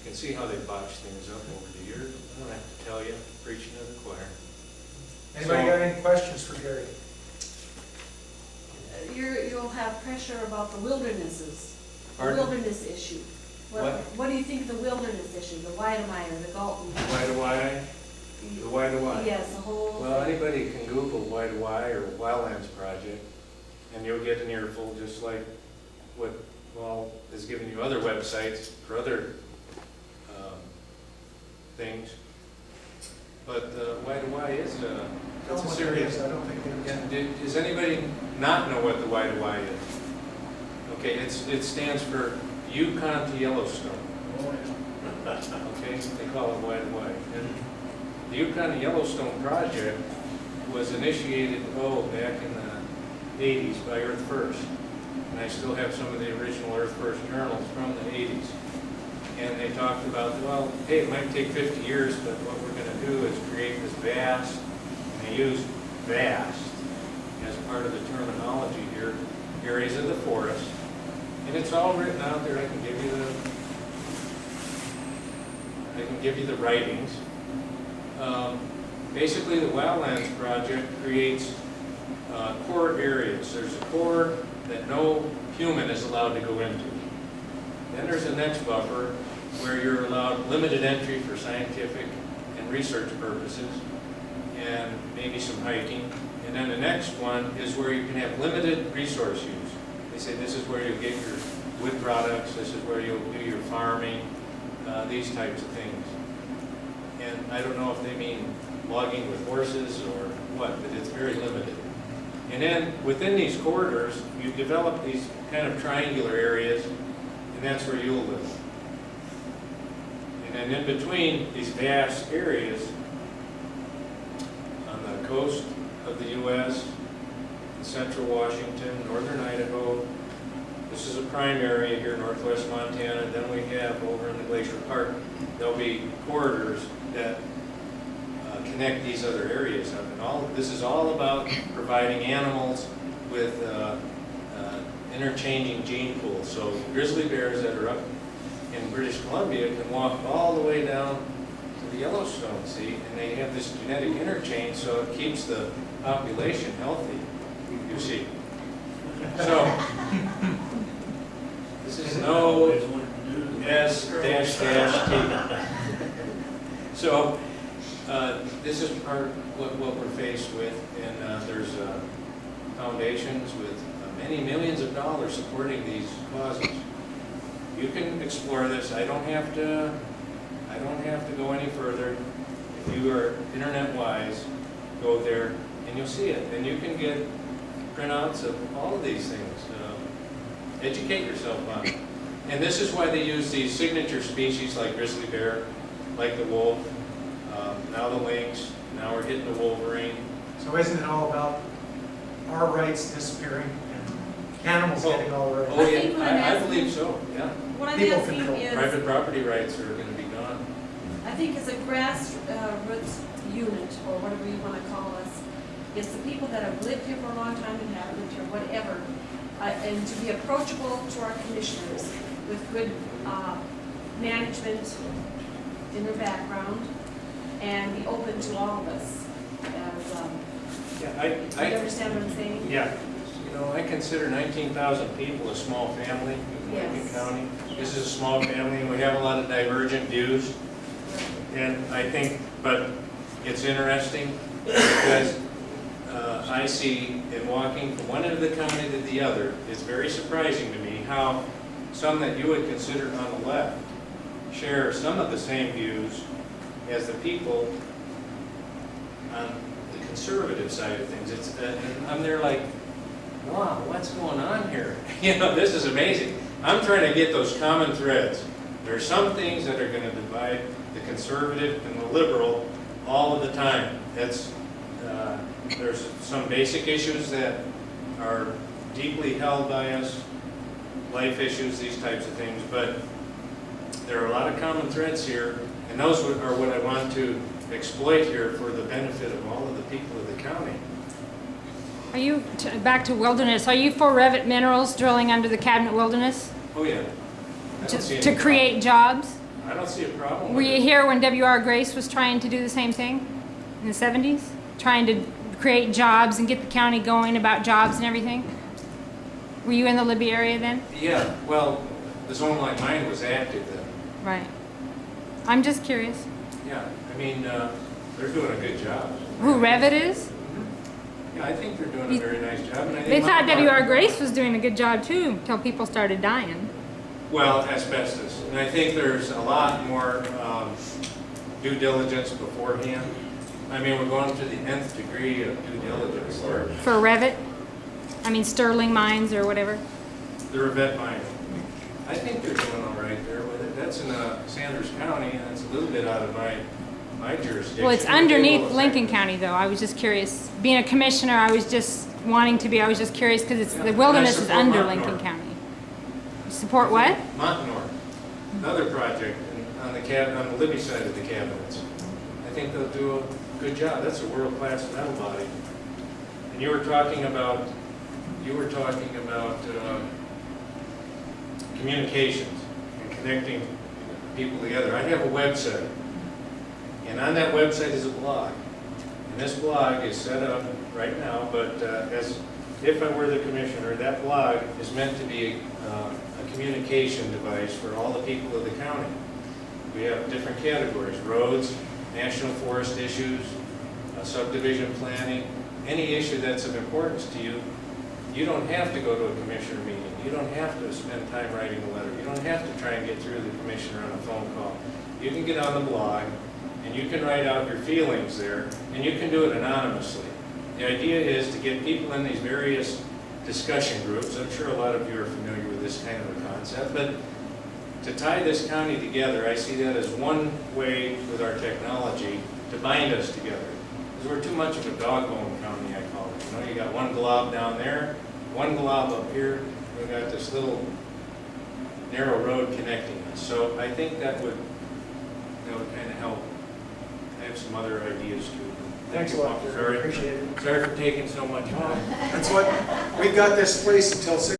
You can see how they botched things up over the years. I don't have to tell you, preaching to the choir. Anybody got any questions for Gary? You'll have pressure about the wildernesses, the Pardon? wilderness issue. What? What do you think of the wilderness issue, the Weidemeyer, the Galton? Why do I? The why do I? Yes, the whole Well, thing. anybody can Google why do I or Wildlands Project, and you'll get an earful just like what, well, is giving you other websites for other things. But why do I is, Tell that's them a what it serious. is. I don't think they get it. Does anybody not know what the why do I is? Okay, it stands for Yukon to Yellowstone. Okay, they call it why do I. And the Yukon to Yellowstone project was initiated, back in the 80s by Earth First. And I still have some of the original Earth First journals from the 80s. And they talked about, well, hey, it might take 50 years, but what we're going to do is create this vast, and they use vast as part of the terminology here, areas of the forest. And it's all written out there. I can give you the writings. Basically, the Wildlands Project creates core areas. There's a core that no human is allowed to go into. Then there's the next buffer where you're allowed limited entry for scientific and research purposes and maybe some hiking. And then the next one is where you can have limited resource use. They say this is where you'll get your wood products, this is where you'll do your farming, these types of things. And I don't know if they mean logging with horses or what, but it's very limited. And then within these corridors, you develop these kind of triangular areas, and that's where you'll live. And then in between these vast areas on the coast of the U.S., in central Washington, northern Idaho, this is a prime area here, northwest Montana. Then we have over in the Glacier Park, there'll be corridors that connect these other areas up. And this is all about providing animals with interchanging gene pools. So grizzly bears that are up in British Columbia can walk all the way down to the Yellowstone Sea, and they have this genetic interchange, so it keeps the population healthy, you see. So, this is no S-T. So, this is part what we're faced with, and there's foundations with many millions of dollars supporting these causes. You can explore this. I don't have to go any further. If you are internet wise, go there and you'll see it. And you can get printouts of all of these things. Educate yourself on it. And this is why they use these signature species like grizzly bear, like the wolf, now the lynx, now we're hitting the wolverine. So isn't it all about our rights disappearing and animals getting all the rights? Oh I think what I'm yeah, I asking- believe so, yeah. What I'm People asking control. is, Private property rights are going to be gone. I think as a grassroots unit, or whatever you want to call us, it's the people that have lived here for a long time and have lived here, whatever, and to be approachable to our commissioners with good management in their background, and be open to all of us. Yeah, Do you understand what I'm saying? Yeah, you know, I consider 19,000 people a small family in Lincoln Yes. County. This is a small family, and we have a lot of divergent views. And I think, but it's interesting because I see in walking from one end of the county to the other, it's very surprising to me how some that you would consider on the left share some of the same views as the people on the conservative side of things. And I'm there like, wow, what's going on here? You know, this is amazing. I'm trying to get those common threads. There are some things that are going to divide the conservative and the liberal all of the time. There's some basic issues that are deeply held by us, life issues, these types of things, but there are a lot of common threads here, and those are what I want to exploit here for the benefit of all of the people of the county. Are you, back to wilderness, are you for Revit Minerals drilling under the Cabinet Wilderness Oh, yeah. I don't see any to create jobs? I don't see a problem Were with you it. here when W.R. Grace was trying to do the same thing in the 70s? Trying to create jobs and get the county going about jobs and everything? Were you in the Libby area then? Yeah, well, the zone like mine was active then. Right. I'm just curious. Yeah, I mean, they're doing a good job. Who Revit is? Yeah, I think they're doing a very nice job. And I think They thought Mount W.R. Mark- Grace was doing a good job too, until people started dying. Well, asbestos. And I think there's a lot more due diligence beforehand. I mean, we're going to the nth degree of due diligence there. For Revit? I mean Sterling Mines or whatever? The Revette mine. I think they're doing all right there with it. That's in Sanders County, and it's a little bit out of my jurisdiction. Well, it's but they will underneath affect Lincoln it. County though. I was just curious. Being a commissioner, I was just wanting to be, I was just curious because it's, Yeah, the and wilderness I is support under Montanor. Lincoln County. You support what? Montanor, another project on the Libby side of the cabinets. I think they'll do a good job. That's a world-class metal body. And you were talking about communications and connecting people together. I have a website, and on that website is a blog. And this blog is set up right now, but as if I were the commissioner, that blog is meant to be a communication device for all the people of the county. We have different categories: roads, national forest issues, subdivision planning, any issue that's of importance to you. You don't have to go to a commissioner meeting. You don't have to spend time writing a letter. You don't have to try and get through the commissioner on a phone call. You can get on the blog, and you can write out your feelings there, and you can do it anonymously. The idea is to get people in these various discussion groups. I'm sure a lot of you are familiar with this kind of a concept, but to tie this county together, I see that as one way with our technology to bind us together. Because we're too much of a dog bone county, I call it. You know, you got one glob down there, one glob up here, we've got this little narrow road connecting us. So I think that would kind of help. I have some other ideas too. Thanks a lot, Jerry. Appreciate it. Sorry for taking so much time. That's what, we've got this place until 6.